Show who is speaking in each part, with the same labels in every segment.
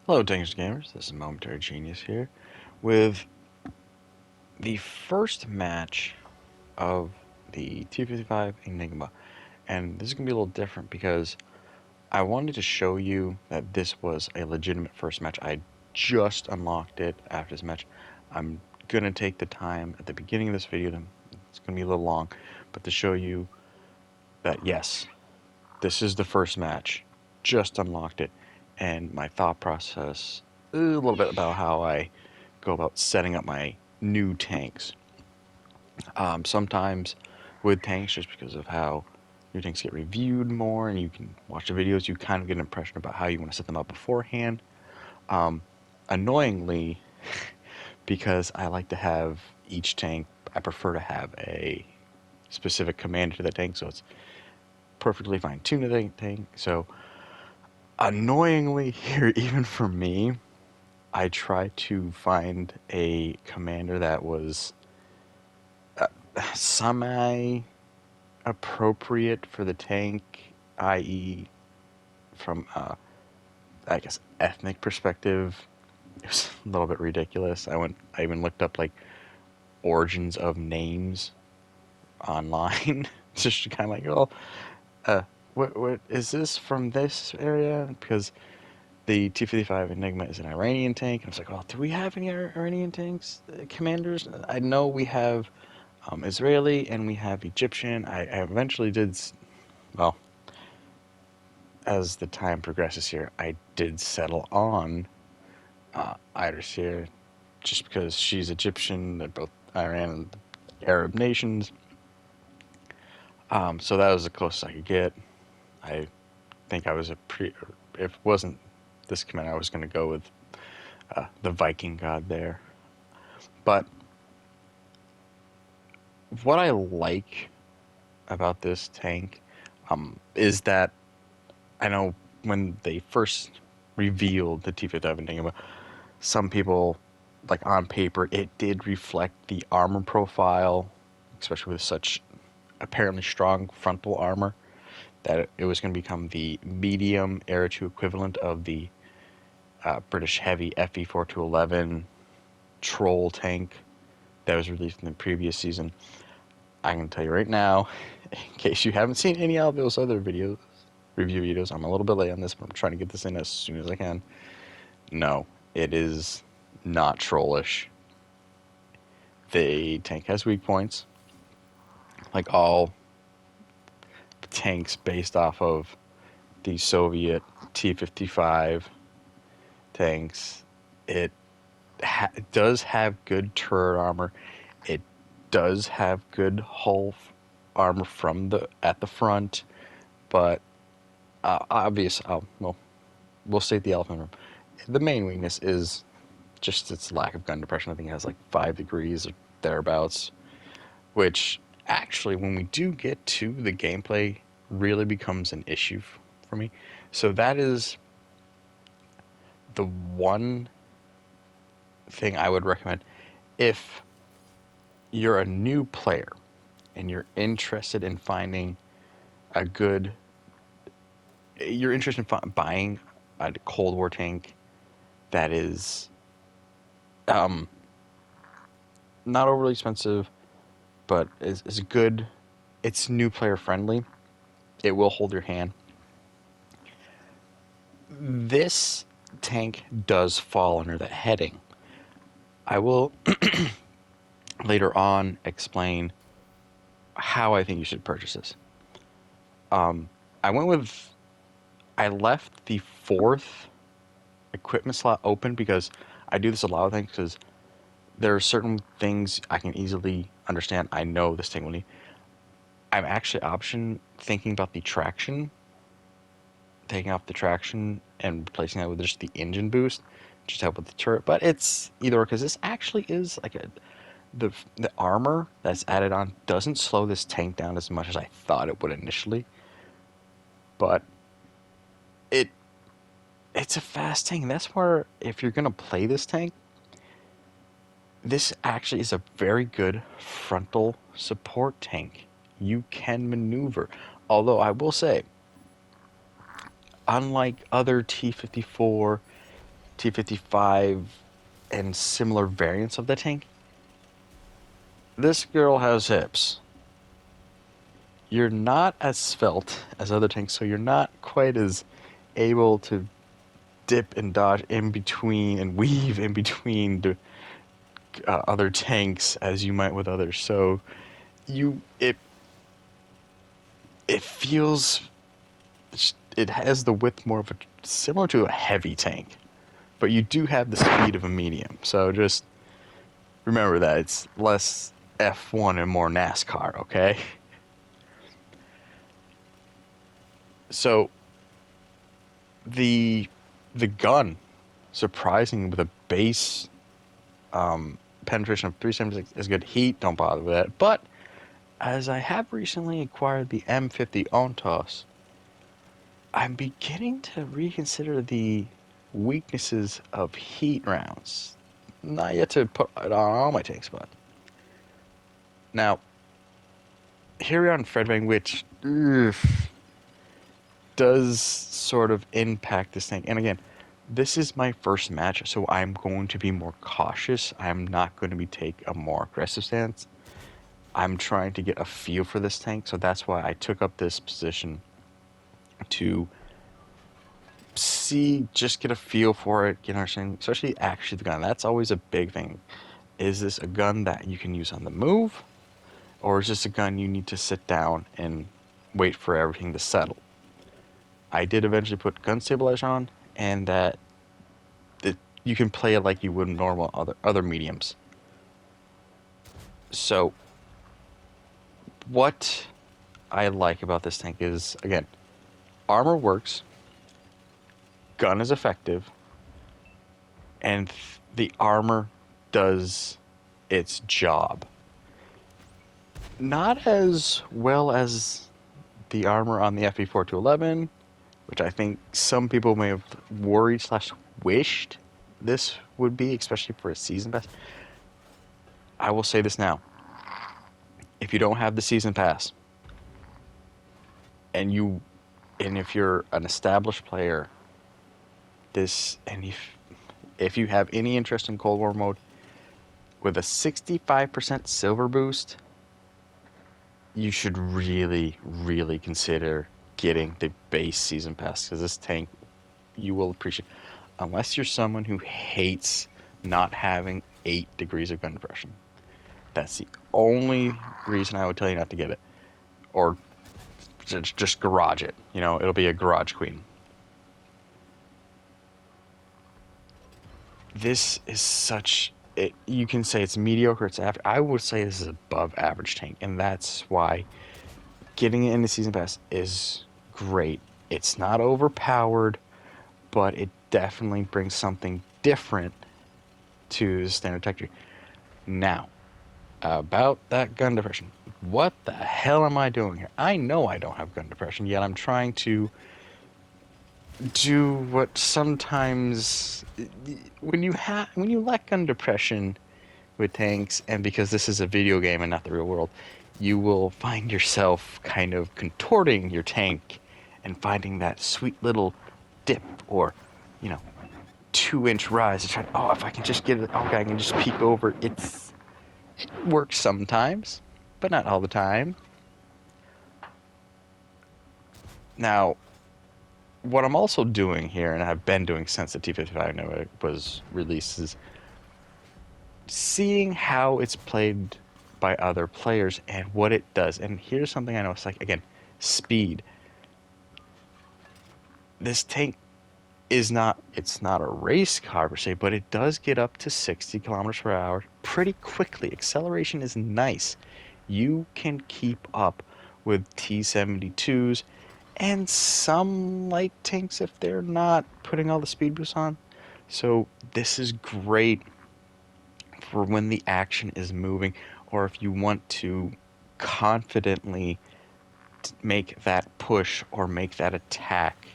Speaker 1: Hello, Danger Gamers. This is Momentary Genius here with the first match of the T-55 Enigma. And this is going to be a little different because I wanted to show you that this was a legitimate first match. I just unlocked it after this match. I'm going to take the time at the beginning of this video, it's going to be a little long, but to show you that yes, this is the first match. Just unlocked it. And my thought process, a little bit about how I go about setting up my new tanks. Sometimes with tanks, just because of how new tanks get reviewed more and you can watch the videos, you kind of get an impression about how you want to set them up beforehand. Annoyingly, because I like to have each tank, I prefer to have a specific commander to that tank, so it's perfectly fine tuned to the tank. So annoyingly here, even for me, I tried to find a commander that was semi appropriate for the tank, i.e., from I guess ethnic perspective. It was a little bit ridiculous. I even looked up like origins of names online, just to kind of like, well, what is this from this area? Because the T-55 Enigma is an Iranian tank. And I was like, well, do we have any Iranian tanks, commanders? I know we have Israeli and we have Egyptian. I eventually did, well, as the time progresses here, I did settle on Iris here, just because she's Egyptian. They're both Iran and Arab nations. So that was the closest I could get. I think I was if it wasn't this command, I was going to go with the Viking god there. But what I like about this tank is that I know when they first revealed the T-55 Enigma, some people, like on paper, it did reflect the armor profile, especially with such apparently strong frontal armor, that it was going to become the medium Era 2 equivalent of the British Heavy FE4211 troll tank that was released in the previous season. I can tell you right now, in case you haven't seen any of those other videos, review videos, I'm a little bit late on this, but I'm trying to get this in as soon as I can. No, it is not trollish. The tank has weak points, like all tanks based off of the Soviet T-55 tanks. It does have good turret armor. It does have good hull armor from at the front, but well, we'll state the elephant room. The main weakness is just its lack of gun depression. I think it has like 5 degrees or thereabouts, which actually, when we do get to the gameplay, really becomes an issue for me. So that is the one thing I would recommend if you're a new player and you're interested in finding a good, you're interested in buying a Cold War tank that is not overly expensive, but is good. It's new player friendly. It will hold your hand. This tank does fall under that heading. I will later on explain how I think you should purchase this. I left the 4th equipment slot open because I do this a lot of things, because there are certain things I can easily understand. I know this tank will need. I'm actually thinking about the traction, taking off the traction and replacing that with just the engine boost, just to help with the turret. But it's either, because this actually is like the armor that's added on doesn't slow this tank down as much as I thought it would initially. But it's a fast tank, and that's where, if you're gonna play this tank, this actually is a very good frontal support tank. You can maneuver. Although I will say, unlike other T-54 T-55 and similar variants of the tank. This girl has hips. You're not as svelte as other tanks, so you're not quite as able to dip and dodge in between and weave in between the other tanks as you might with others. So you it feels, it has the width more of a similar to a heavy tank, but you do have the speed of a medium. So just remember that it's less F1 and more NASCAR, okay? So the gun, surprising with a base penetration of 376 is good. Heat, don't bother with that. But as I have recently acquired the M50 Ontos, I'm beginning to reconsider the weaknesses of heat rounds. Not yet to put it on all my tanks, but now here we are on Fredbang, which does sort of impact this tank. And again, this is my first match, so I'm going to be more cautious. I'm not going to take a more aggressive stance. I'm trying to get a feel for this tank, so that's why I took up this position to see, just get a feel for it, get an understanding, especially actually the gun. That's always a big thing. Is this a gun that you can use on the move, or is this a gun you need to sit down and wait for everything to settle? I did eventually put gun stabilizer on, and that you can play it like you would normal other mediums. So what I like about this tank is, again, armor works, gun is effective, and the armor does its job. Not as well as the armor on the FP4-11, which I think some people may have worried / wished this would be, especially for a season pass. I will say this now. If you don't have the season pass, and if you're an established player, if you have any interest in Cold War mode, with a 65% silver boost, you should really, really consider getting the base season pass, because this tank you will appreciate, unless you're someone who hates not having 8 degrees of gun depression. That's the only reason I would tell you not to get it, or just garage it. You know, it'll be a garage queen. This is such it. You can say it's mediocre. It's average. I would say this is above average tank, and that's why getting it in the season pass is great. It's not overpowered, but it definitely brings something different to the standard tech tree. Now, about that gun depression. What the hell am I doing here? I know I don't have gun depression, yet I'm trying to do what sometimes when you lack gun depression with tanks, and because this is a video game and not the real world, you will find yourself kind of contorting your tank and finding that sweet little dip, or 2-inch rise to try. Oh, if I can just get it, okay, I can just peek over. It works sometimes, but not all the time. Now, what I'm also doing here, and I've been doing since the T-55 Enigma was released, is seeing how it's played by other players and what it does. And here's something I know. It's like, again, speed. This tank it's not a race car per se, but it does get up to 60 kilometers per hour pretty quickly. Acceleration is nice. You can keep up with T-72s and some light tanks if they're not putting all the speed boosts on. So this is great for when the action is moving, or if you want to confidently make that push or make that attack,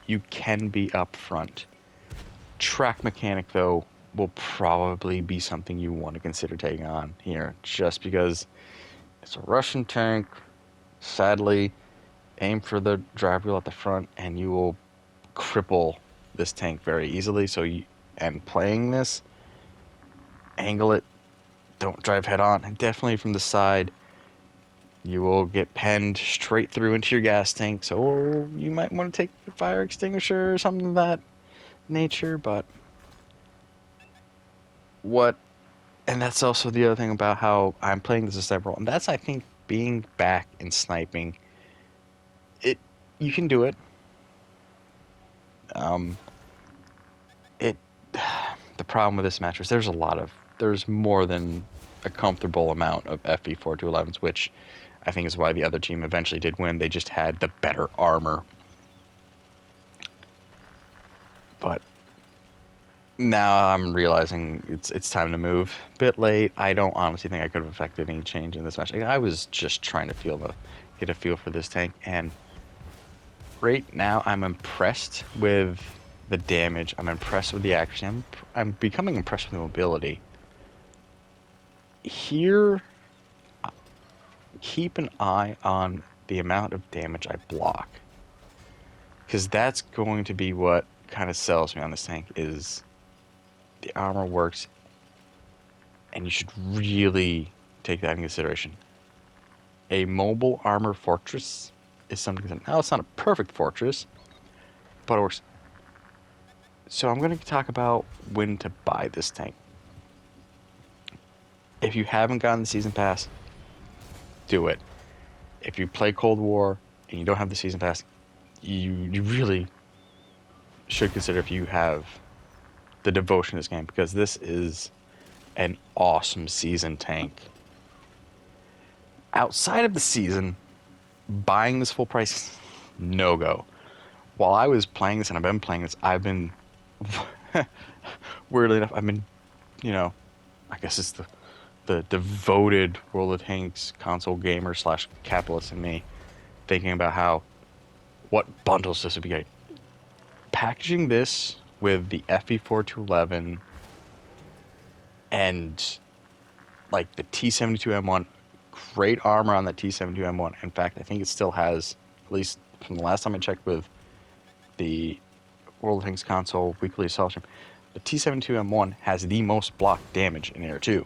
Speaker 1: you can be up front. Track mechanic, though, will probably be something you want to consider taking on here, just because it's a Russian tank. Sadly, aim for the drive wheel at the front and you will cripple this tank very easily. So and playing this, angle it, don't drive head on, and definitely from the side. You will get penned straight through into your gas tank, so you might want to take a fire extinguisher or something of that nature, but what and that's also the other thing about how I'm playing this as several, and that's I think being back in sniping. It you can do it. Um, it the problem with this match is there's more than a comfortable amount of FE4211s, which I think is why the other team eventually did win. They just had the better armor. But now I'm realizing it's time to move. Bit late. I don't honestly think I could have affected any change in this match. I was just trying to get a feel for this tank, and right now I'm impressed with the damage. I'm impressed with the accuracy. I'm becoming impressed with the mobility. Here, keep an eye on the amount of damage I block, because that's going to be what kind of sells me on this tank. Is the armor works, and you should really take that into consideration. A mobile armor fortress is something that now it's not a perfect fortress, but it works. So I'm going to talk about when to buy this tank. If you haven't gotten the season pass, do it. If you play Cold War and you don't have the season pass, you really should consider if you have the devotion to this game, because this is an awesome season tank. Outside of the season, buying this full price, no go. While I was playing this, and I've been playing this, I've been weirdly enough, I've been, I guess it's the devoted World of Tanks console gamer slash capitalist in me, thinking about what bundles this would be great. Packaging this with the FE4211 and like the T-72M1, great armor on that T-72M1. In fact, I think it still has, at least from the last time I checked with the World of Tanks console weekly assault stream, the T-72M1 has the most block damage in Air 2.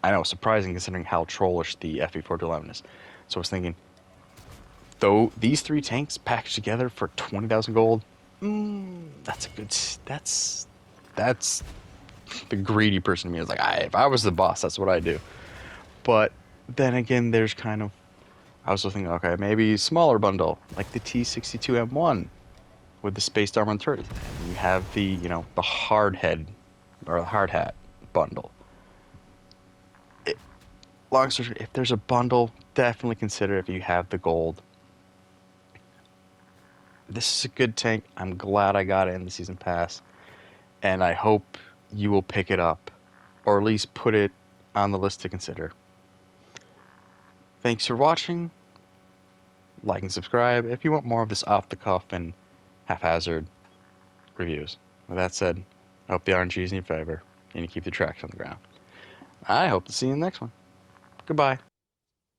Speaker 1: I know, surprising considering how trollish the FE4211 is. So I was thinking, though these three tanks packaged together for 20,000 gold, that's a good. That's the greedy person in me. Is like, if I was the boss, that's what I'd do. But then again, there's kind of, I was thinking, okay, maybe smaller bundle like the T-62M1 with the spaced armor and turret. And you have the the hard head or the hard hat bundle. Long story short, if there's a bundle, definitely consider if you have the gold. This is a good tank. I'm glad I got it in the season pass, and I hope you will pick it up, or at least put it on the list to consider. Thanks for watching. Like and subscribe if you want more of this off-the-cuff and haphazard reviews. With that said, I hope the RNG is in your favor, and you keep the tracks on the ground. I hope to see you in the next one. Goodbye.